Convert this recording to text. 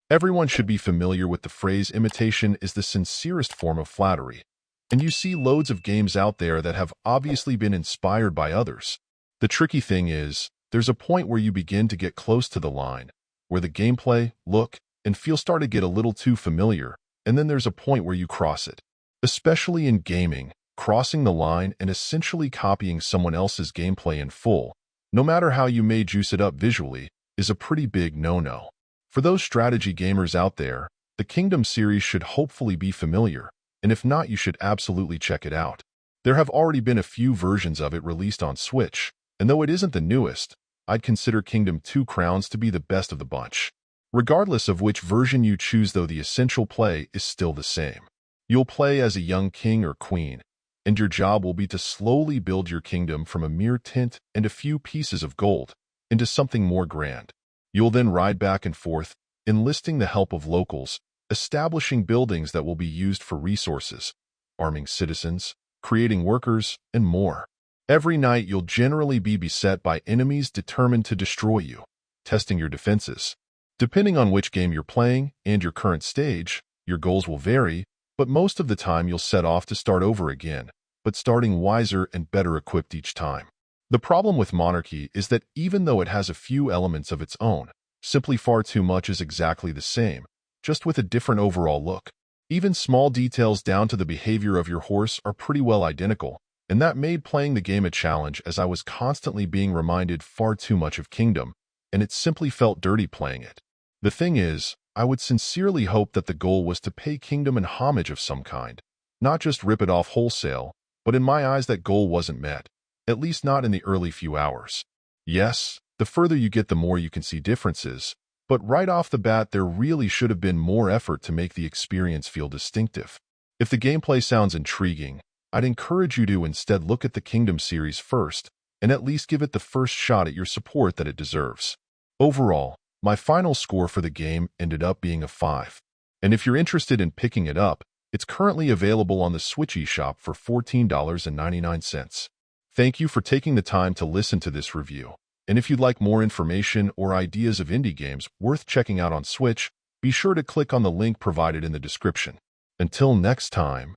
Everyone should be familiar with the phrase imitation is the sincerest form of flattery, and you see loads of games out there that have obviously been inspired by others. The tricky thing is, there's a point where you begin to get close to the line, where the gameplay, look, and feel start to get a little too familiar, and then there's a point where you cross it. Especially in gaming, crossing the line and essentially copying someone else's gameplay in full, no matter how you may juice it up visually, is a pretty big no-no. For those strategy gamers out there, the Kingdom series should hopefully be familiar, and if not, you should absolutely check it out. There have already been a few versions of it released on Switch, and though it isn't the newest, I'd consider Kingdom 2 Crowns to be the best of the bunch. Regardless of which version you choose though, the essential play is still the same. You'll play as a young king or queen, and your job will be to slowly build your kingdom from a mere tint and a few pieces of gold into something more grand. You'll then ride back and forth, enlisting the help of locals, establishing buildings that will be used for resources, arming citizens, creating workers, and more. Every night you'll generally be beset by enemies determined to destroy you, testing your defenses. Depending on which game you're playing and your current stage, your goals will vary, but most of the time you'll set off to start over again, but starting wiser and better equipped each time. The problem with Monarchy is that even though it has a few elements of its own, simply far too much is exactly the same, just with a different overall look. Even small details down to the behavior of your horse are pretty well identical, and that made playing the game a challenge as I was constantly being reminded far too much of Kingdom, and it simply felt dirty playing it. The thing is, I would sincerely hope that the goal was to pay Kingdom an homage of some kind, not just rip it off wholesale, but in my eyes that goal wasn't met. At least not in the early few hours. Yes, the further you get the more you can see differences, but right off the bat there really should have been more effort to make the experience feel distinctive. If the gameplay sounds intriguing, I'd encourage you to instead look at the Kingdom series first, and at least give it the first shot at your support that it deserves. Overall, my final score for the game ended up being a 5. And if you're interested in picking it up, it's currently available on the Switch eShop for $14.99. Thank you for taking the time to listen to this review. And if you'd like more information or ideas of indie games worth checking out on Switch, be sure to click on the link provided in the description. Until next time.